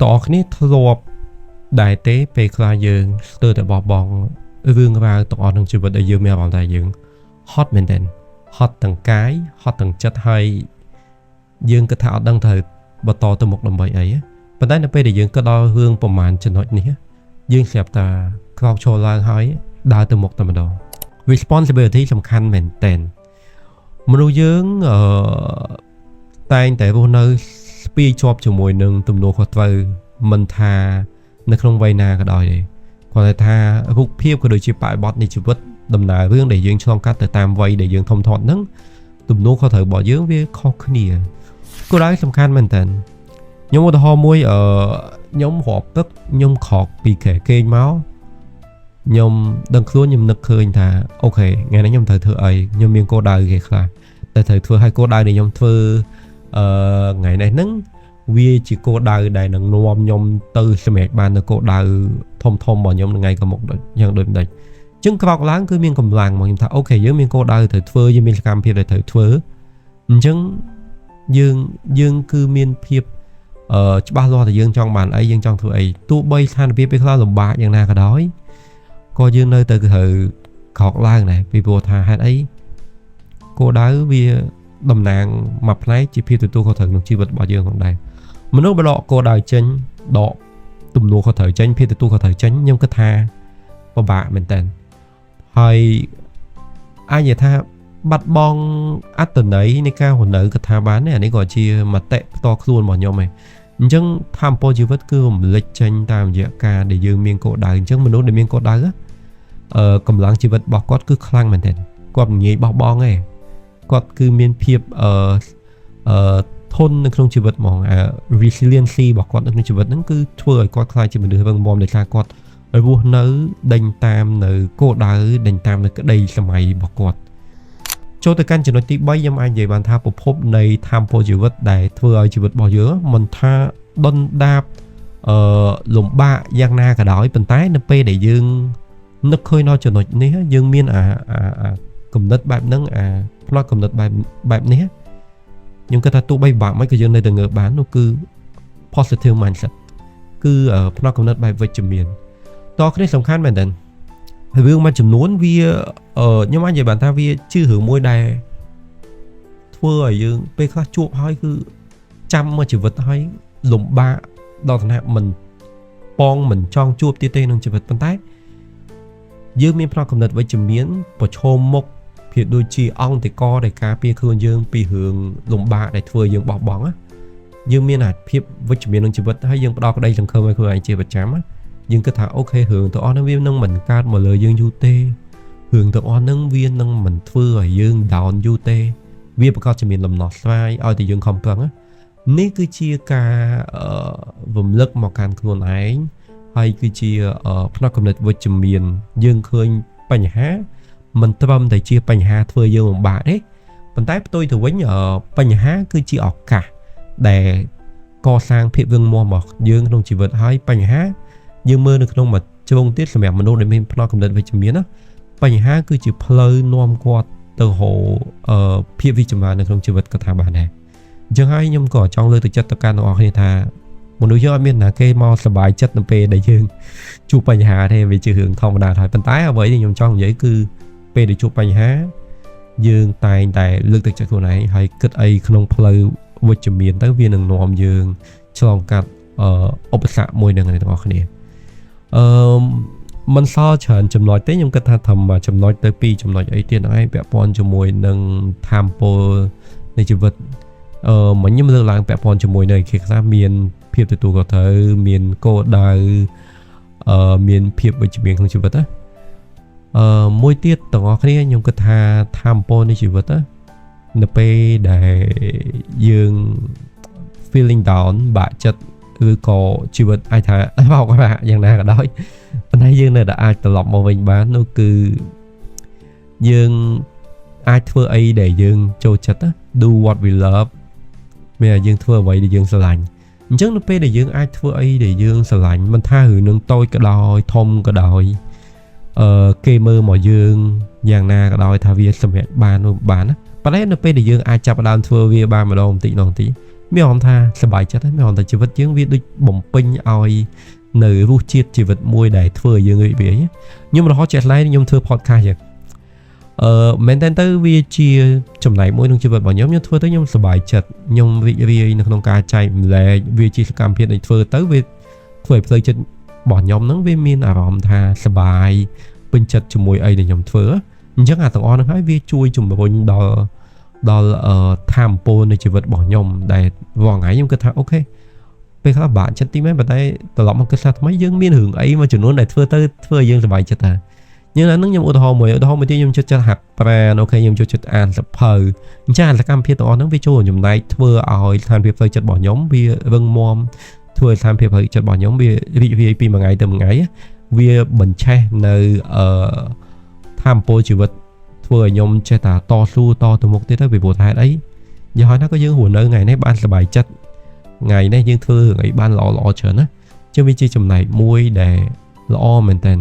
tỏ cái này thọp đại tế về khai dương từ tại bỏ bong vương vào tỏ trong chữ vật đại dương mèo vào đại dương hot mình đến hot tầng cái hot tầng chất hay dương cái thảo đang thời bờ to từ một đồng bầy ấy và đây là bây đại dương có đo hươngประมาณ chân nói này dương xẹp ta khâu cho lang hỏi đa từ một tầm đầu responsibility สำคัญเหมือนเต็นมนุษย์យើងតែងតែរស់នៅស្ពាយជាប់ជាមួយនឹងទំនួលខុសត្រូវមិនថានៅក្នុងវ័យណាក៏ដោយដែរគាត់ថារូបភាពក៏ដូចជាបរិបទនៃជីវិតដំណើររឿងដែលយើងឆ្លងកាត់ទៅតាមវ័យដែលយើងធំធាត់ហ្នឹងទំនួលខុសត្រូវរបស់យើងវាខុសគ្នាគោលដៅសំខាន់មែនតើខ្ញុំឧទាហរណ៍មួយខ្ញុំរាប់ទឹកខ្ញុំខកពីគេងមកខ្ញុំដឹងខ្លួនខ្ញុំនឹកឃើញថាអូខេថ្ងៃនេះខ្ញុំត្រូវធ្វើអីខ្ញុំមានគោលដៅគេខ្លះតែត្រូវធ្វើឲ្យគោលដៅដែលខ្ញុំធ្វើថ្ងៃនេះហ្នឹងវាជាគោលដៅដែលនឹងនាំខ្ញុំទៅសម្រេចបាននៅគោលដៅធំរបស់ខ្ញុំថ្ងៃក៏មកយ៉ាងដូចម្ដេចអញ្ចឹងក្រោកឡើងគឺមានកម្លាំងមកខ្ញុំថាអូខេយើងមានគោលដៅត្រូវធ្វើយើងមានសកម្មភាពដែលត្រូវធ្វើអញ្ចឹងយើងគឺមានភាពច្បាស់លាស់ថាយើងចង់បានអីយើងចង់ធ្វើអីទោះបីស្ថានភាពពេលខ្លះលំបាកយ៉ាងណាក៏ដោយក៏យើងនៅទៅត្រូវក្រោកឡើងដែរពីព្រោះថាហេតុអីគោលដៅវាតំណាងមួយផ្នែកជាភាពទទួលខុសត្រូវក្នុងជីវិតរបស់យើងផងដែរមនុស្សបើដកគោលដៅចេញដកទំនួលខុសត្រូវចេញភាពទទួលខុសត្រូវចេញខ្ញុំគិតថាពិបាកមែនតើហើយអាចនិយាយថាបាត់បង់អត្តន័យនៃការរស់នៅគិតថាបានទេអានេះក៏ជាមតិផ្ទាល់ខ្លួនរបស់ខ្ញុំឯងអញ្ចឹងធម៌ពលជីវិតគឺរំលេចចេញតាមរយៈការដែលយើងមានគោលដៅអញ្ចឹងមនុស្សដែលមានគោលដៅកម្លាំងជីវិតរបស់គាត់គឺខ្លាំងមែនទែនគាត់មិនងាយបោះបង់ទេគាត់គឺមានភាពធន់នៅក្នុងជីវិតហ្មងresiliency របស់គាត់នៅក្នុងជីវិតហ្នឹងគឺធ្វើឲ្យគាត់ខ្លាចជាមនុស្សរឹងមាំដោយសារគាត់រស់នៅដេញតាមនៅគោលដៅដេញតាមនៅក្តីសម័យរបស់គាត់ចូលទៅកាន់ចំណុចទី3ខ្ញុំអាចនិយាយបានថាប្រភពនៃធម៌ពលជីវិតដែលធ្វើឲ្យជីវិតរបស់យើងមិនថាដុនដាបលំបាកយ៉ាងណាក៏ដោយប៉ុន្តែនៅពេលដែលយើងនឹកឃើញដល់ចំណុចនេះយើងមានគំនិតបែបហ្នឹងផ្នត់គំនិតបែបនេះខ្ញុំគិតថាទោះបីបាក់មិនក៏យើងនៅតែងើបបាននោះគឺ positive mindset គឺផ្នត់គំនិតបែបវិជ្ជមានតោះគ្នាសំខាន់មែនតើរឿងមួយចំនួនវាខ្ញុំអាចនិយាយបានថាវាជារឿងមួយដែលធ្វើឲ្យយើងពេលខ្លះជួបហើយគឺចាំមកជីវិតហើយលំបាកដល់ឋានៈមិនចង់ជួបទៀតទេក្នុងជីវិតប៉ុន្តែយើងមានផ្នត់គំនិតវិជ្ជមានប្រឈមមុខភាពដូចជាអង្គតកដែលការពារខ្លួនយើងពីរឿងលំបាកដែលធ្វើយើងបោះបង់យើងមានអាភាពវិជ្ជមានក្នុងជីវិតហើយយើងផ្ដោតក្តីសង្ឃឹមឲ្យខ្លួនឯងជាប្រចាំយើងគិតថាអូខេរឿងទាំងអស់ហ្នឹងវានឹងមិនកើតមកលើយើងយូរទេរឿងទាំងអស់ហ្នឹងវានឹងមិនធ្វើឲ្យយើង down យូរទេវាប្រកាសជាមានលំណោះស្រាយឲ្យតែយើងខំប្រឹងនេះគឺជាការរំលឹកមកកាន់ខ្លួនឯងហើយគឺជាផ្នត់គំនិតវិជ្ជមានយើងឃើញបញ្ហាមិនត្រឹមតែជាបញ្ហាធ្វើយើងលំបាកទេប៉ុន្តែផ្ទុយទៅវិញបញ្ហាគឺជាឱកាសដែលកសាងភាពរឹងមាំរបស់យើងក្នុងជីវិតហើយបញ្ហាយើងមើលនៅក្នុងមួយជ្រុងទៀតសម្រាប់មនុស្សដែលមានផ្នត់គំនិតវិជ្ជមានណាបញ្ហាគឺជាផ្លូវនាំគាត់ទៅរកភាពវិជ្ជមាននៅក្នុងជីវិតក៏ថាបានដែរអញ្ចឹងហើយខ្ញុំក៏ចង់លើកទឹកចិត្តទៅកាន់អ្នកនរគ្នាថាមនុស្សយើងអត់មានណាគេមកសប្បាយចិត្តនៅពេលដែលយើងជួបបញ្ហាទេវាជារឿងធម្មតាហើយប៉ុន្តែអ្វីដែលខ្ញុំចង់និយាយគឺពេលដែលជួបបញ្ហាយើងតែងតែលើកទឹកចិត្តខ្លួនឯងហើយគិតអីក្នុងផ្លូវវិជ្ជមានទៅវានឹងនាំយើងឆ្លងកាត់ឧបសគ្គមួយនឹងអ្នកទាំងអស់គ្នាមិនសល់ច្រើនចំណុចទេខ្ញុំគិតថាធ្វើមួយចំណុចទៅ2ចំណុចអីទៀតហ្នឹងឯងពាក់ព័ន្ធជាមួយនឹងធម៌ពលនៃជីវិតមកខ្ញុំលើកឡើងពាក់ព័ន្ធជាមួយនៅគេខ្លះមានភាពទទួលខុសត្រូវមានគោលដៅមានភាពវិជ្ជមានក្នុងជីវិតណាមួយទៀតទាំងអស់គ្នាខ្ញុំគិតថាធម៌ពលនៃជីវិតនៅពេលដែលយើង feeling down បាក់ចិត្តឬក៏ជីវិតអាចថាបោកបាក់យ៉ាងណាក៏ដោយប៉ុន្តែយើងនៅតែអាចត្រឡប់មកវិញបាននោះគឺយើងអាចធ្វើអីដែលយើងចូលចិត្ត do what we love មានយើងធ្វើអ្វីដែលយើងស្រឡាញ់អញ្ចឹងនៅពេលដែលយើងអាចធ្វើអីដែលយើងស្រឡាញ់មិនថារឿងនឹងតូចក៏ដោយធំក៏ដោយគេមើលមកយើងយ៉ាងណាក៏ដោយថាវាសម្រេចបាននោះបានណាប៉ុន្តែនៅពេលដែលយើងអាចចាប់ផ្ដើមធ្វើវាបានម្ដងបន្តិច មានអារម្មណ៍ថាសប្បាយចិត្តហើយមានអារម្មណ៍ថាជីវិតយើងវាដូចបំពេញឲ្យនៅរសជាតិជីវិតមួយដែលធ្វើឲ្យយើងរីករាយខ្ញុំរហូតចេះឡែខ្ញុំធ្វើ podcast យ៉ាងមែនតើទៅវាជាចំណែកមួយក្នុងជីវិតរបស់ខ្ញុំធ្វើទៅខ្ញុំសប្បាយចិត្តខ្ញុំរីករាយនៅក្នុងការចែកម្លែកវាជាសកម្មភាពដែលធ្វើទៅវាធ្វើឲ្យផ្លូវចិត្តរបស់ខ្ញុំហ្នឹងវាមានអារម្មណ៍ថាសប្បាយពេញចិត្តជាមួយអីដែលខ្ញុំធ្វើអញ្ចឹងអាទាំងអស់ហ្នឹងហើយវាជួយជំរុញដល់ធម៌ពលនៃជីវិតរបស់ខ្ញុំដែលរាល់ថ្ងៃខ្ញុំគិតថាអូខេពេលខ្លះបាក់ចិត្តទីមែនប៉ុន្តែត្រឡប់មកគិតថាថ្មីយើងមានរឿងអីមួយចំនួនដែលធ្វើឲ្យយើងសប្បាយចិត្តដែរយើងឡើងនឹងខ្ញុំឧទាហរណ៍មួយទៀតខ្ញុំចិត្តហាត់ប្រាណអូខេខ្ញុំចូលចិត្តអានសភៅអញ្ចឹងសកម្មភាពទាំងអស់ហ្នឹងវាចូលចំណែកធ្វើឲ្យស្ថានភាពផ្លូវចិត្តរបស់ខ្ញុំវារឹងមាំធ្វើឲ្យស្ថានភាពផ្លូវចិត្តរបស់ខ្ញុំវារីករាយពីមួយថ្ងៃទៅមួយថ្ងៃវាបញ្ឆេះនៅធម៌ពលជីវិតធ្វើឲ្យខ្ញុំចេះតែតស៊ូតទៅមុខទៀតទៅពីព្រោះហេតុអីយ៉ាងហោចណាស់ក៏យើងរស់នៅថ្ងៃនេះបានសប្បាយចិត្តថ្ងៃនេះយើងធ្វើរឿងអីបានល្អច្រើនណាចឹងវាជាចំណែកមួយដែលល្អមែនតើ